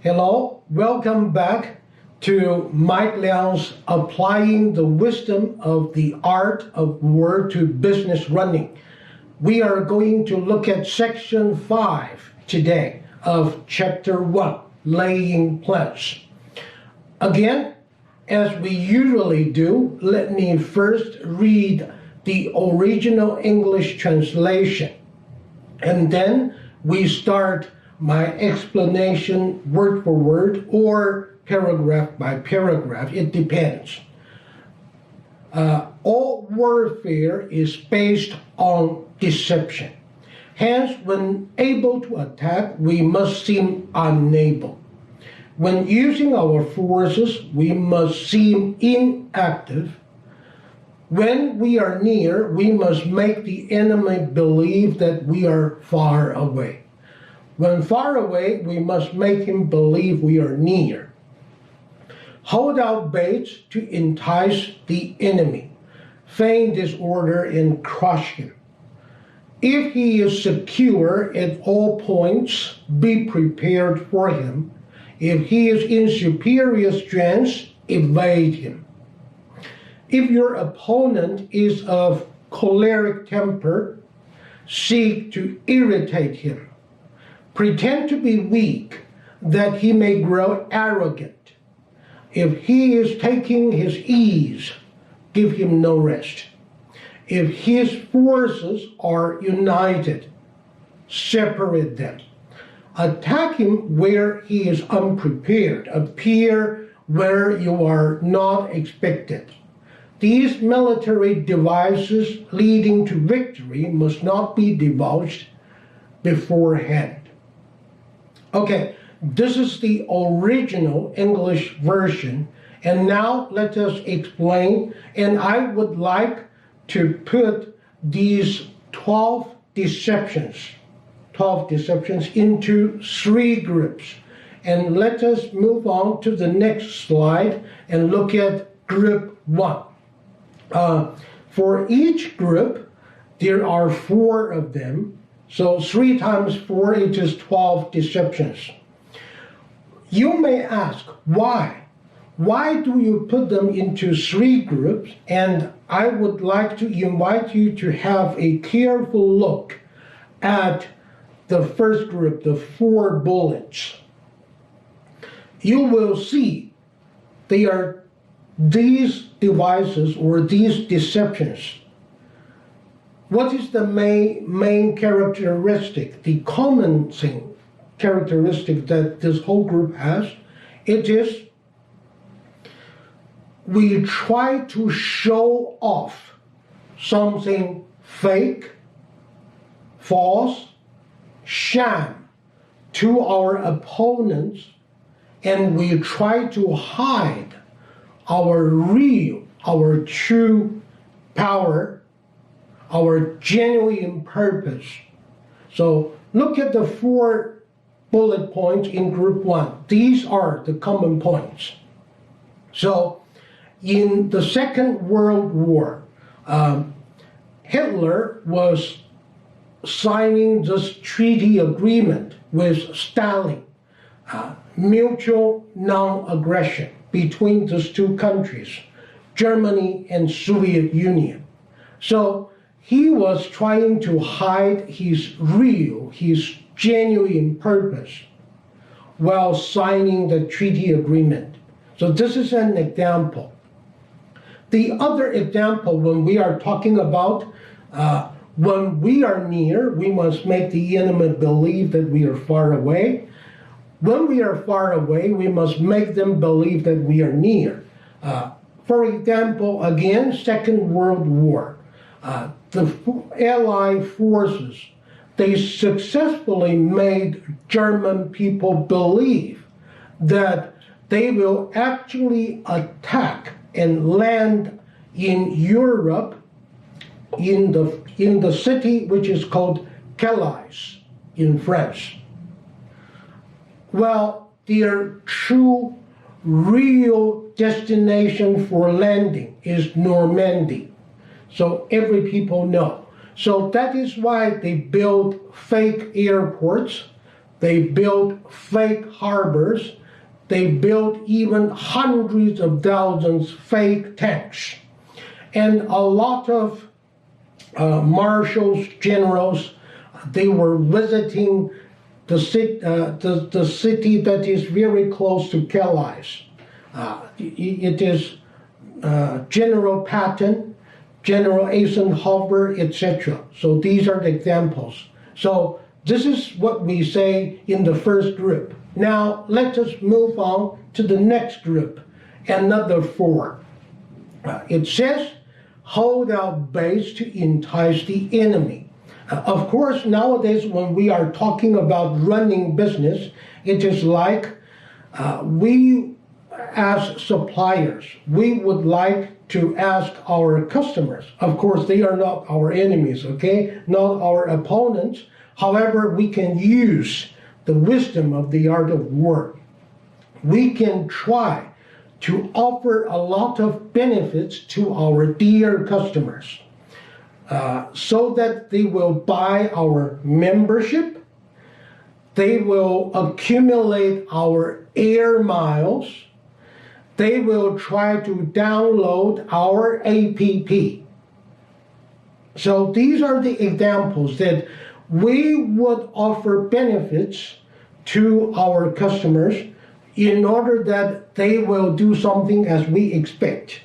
Hello, welcome back to Mike Liang's Applying the Wisdom of the Art of War to Business Running. We are going to look at section 5 today of chapter 1, Laying Plans. Again, as we usually do, let me first read the original English translation, and then we start my explanation word for word or paragraph by paragraph. It depends. All warfare is based on deception. Hence, when able to attack, we must seem unable. When using our forces, we must seem inactive. When we are near, we must make the enemy believe that we are far away. When far away, we must make him believe we are near. Hold out baits to entice the enemy. Feign disorder and crush him. If he is secure at all points, be prepared for him. If he is in superior strength, evade him. If your opponent is of choleric temper, seek to irritate him. Pretend to be weak, that he may grow arrogant. If he is taking his ease, give him no rest. If his forces are united, separate them. Attack him where he is unprepared. Appear where you are not expected. These military devices leading to victory must not be divulged beforehand. Okay, this is the original English version, and now let us explain, and I would like to put these 12 deceptions into 3 groups. And let us move on to the next slide and look at group 1. For each group, there are 4 of them. So 3 times 4, it is 12 deceptions. You may ask, why? Why do you put them into 3 groups? And I would like to invite you to have a careful look at the first group, the 4 bullets. You will see they are these devices or these deceptions. What is the main characteristic, the common characteristic that this whole group has? It is we try to show off something fake, false, sham to our opponents, and we try to hide our true power, our genuine purpose. So look at the 4 bullet points in group 1. These are the common points. So in the Second World War, Hitler was signing this treaty agreement with Stalin, mutual non-aggression between these 2 countries, Germany and Soviet Union. So he was trying to hide his genuine purpose while signing the treaty agreement. So this is an example. The other example, when we are talking about when we are near, we must make the enemy believe that we are far away. When we are far away, we must make them believe that we are near. For example, again, Second World War. The Allied forces, they successfully made German people believe that they will actually attack and land in Europe, in the city which is called Calais in France. Well, their true, real destination for landing is Normandy. So every people know. So that is why they build fake airports They built fake harbors. They built even hundreds of thousands fake tanks. And a lot of marshals, generals, they were visiting the city that is very close to Calais. It is General Patton, General Eisenhower, etc. So these are the examples. So this is what we say in the first group. Now let us move on to the next group, another 4. It says, hold out base to entice the enemy. Of course, nowadays when we are talking about running business, it is like we as suppliers, we would like to ask our customers. Of course, they are not our enemies, okay? Not our opponents. However, we can use the wisdom of the art of war. We can try to offer a lot of benefits to our dear customers so that they will buy our membership, they will accumulate our air miles, they will try to download our app. So these are the examples that we would offer benefits to our customers in order that they will do something as we expect.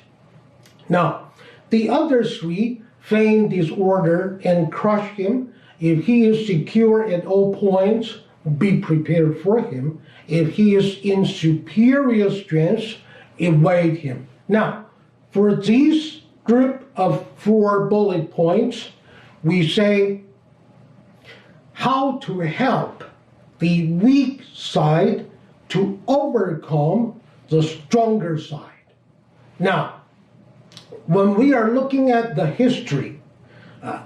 Now, the other 3, feign disorder and crush him. If he is secure at all points, be prepared for him. If he is in superior strength, evade him. Now, for these group of 4 bullet points, we say how to help the weak side to overcome the stronger side. Now, when we are looking at the history,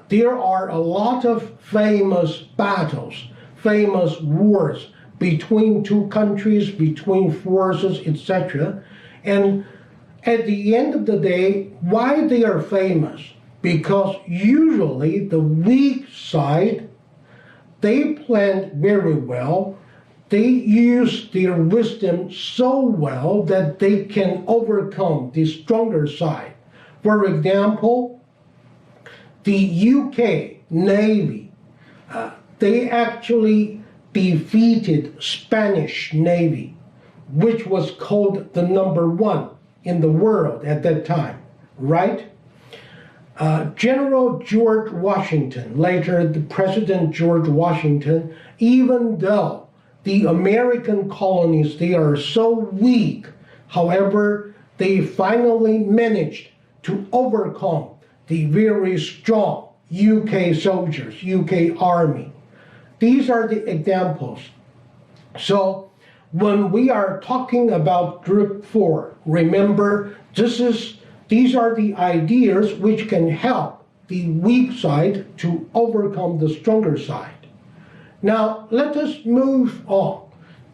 there are a lot of famous battles, famous wars between 2 countries, between forces, etc. And at the end of the day, why they are famous? Because usually the weak side, they planned very well. They use their wisdom so well that they can overcome the stronger side. For example, the UK Navy, they actually defeated Spanish Navy, which was called the number 1 in the world at that time, right? General George Washington, later the President George Washington, even though the American colonies, they are so weak, however, they finally managed to overcome the very strong UK soldiers, UK army. These are the examples. So when we are talking about group 4, remember these are the ideas which can help the weak side to overcome the stronger side. Now let us move on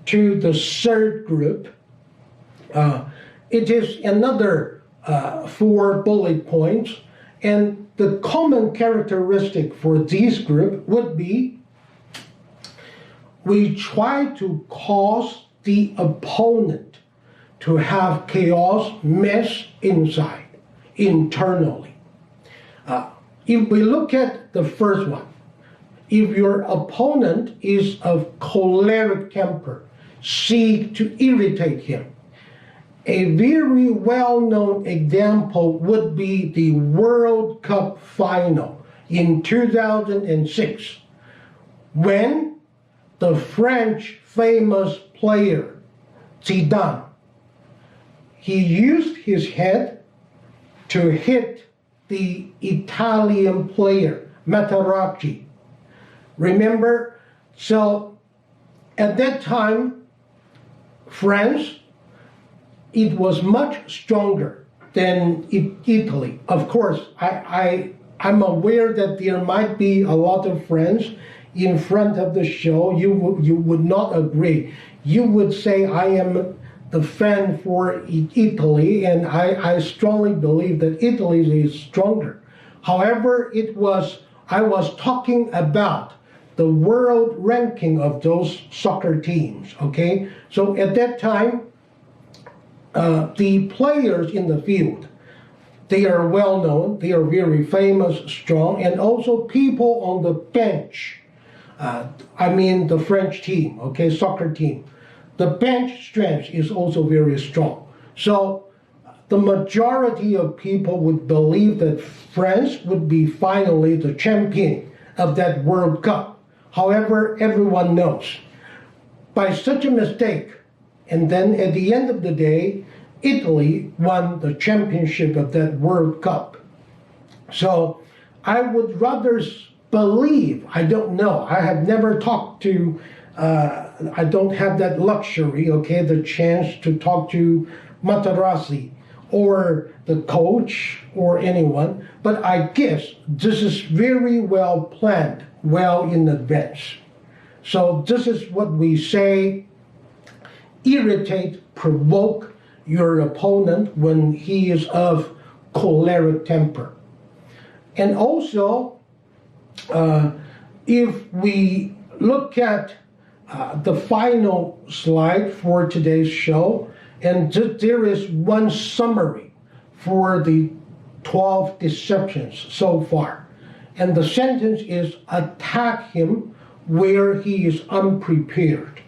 to the 3rd group. It is another 4 bullet points, and the common characteristic for this group would be we try to cause the opponent to have chaos, mess inside, internally. If we look at the first one, if your opponent is of choleric temper, seek to irritate him. A very well-known example would be the World Cup final in 2006, when the French famous player Zidane, he used his head to hit the Italian player Materazzi. Remember? So at that time, France, it was much stronger than Italy. Of course, I'm aware that there might be a lot of friends in front of the show. You would not agree. You would say I am the fan for Italy, and I strongly believe that Italy is stronger. However, I was talking about the the world ranking of those soccer teams, okay? So at that time, the players in the field, they are well known, they are very famous, strong, and also people on the bench. The French team, okay, soccer team. The bench strength is also very strong. So the majority of people would believe that France would be finally the champion of that World Cup. However, everyone knows, by such a mistake, and then at the end of the day, Italy won the championship of that World Cup. So I would rather believe, I don't know, I have never talked to, I don't have that luxury, okay, the chance to talk to Materazzi or the coach or anyone, but I guess this is very well planned, well in advance. So this is what we say: irritate, provoke your opponent when he is of choleric temper. And also, if we look at the final slide for today's show, and there is one summary for the 12 deceptions so far. And the sentence is, attack him where he is unprepared.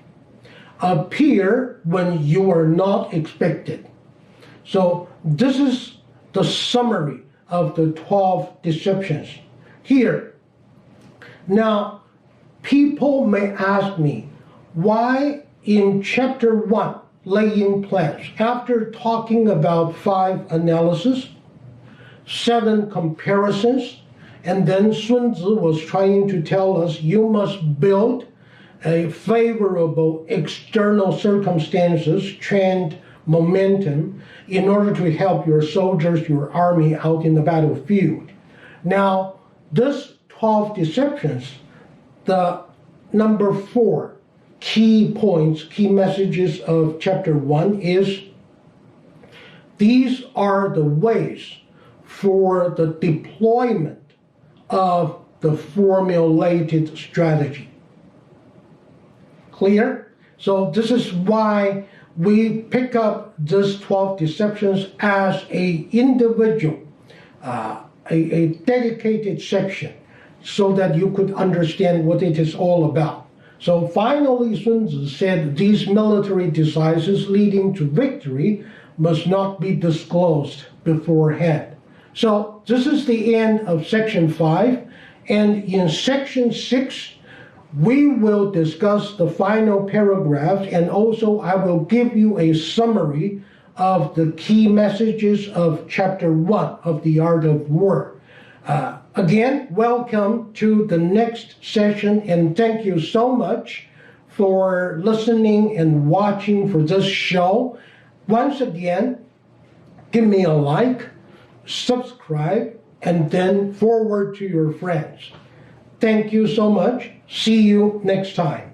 Appear when you are not expected. So this is the summary of the 12 deceptions here. Now, people may ask me, why in chapter 1, laying plans, after talking about 5 analysis, 7 comparisons, and then Sun Tzu was trying to tell us you must build a favorable external circumstances, trend, momentum, in order to help your soldiers, your army out in the battlefield. Now, this 12 deceptions, the number 4 key points, key messages of chapter 1 is, these are the ways for the deployment of the formulated strategy. Clear? So this is why we pick up this 12 deceptions as a individual, a dedicated section, so that you could understand what it is all about. So finally, Sun Tzu said these military devices leading to victory must not be disclosed beforehand. So this is the end of section 5. And in section 6, we will discuss the final paragraphs, and also I will give you a summary of the key messages of chapter 1 of The Art of War. Again, welcome to the next session, and thank you so much for listening and watching for this show. Once again, give me a like, subscribe, and then forward to your friends. Thank you so much. See you next time.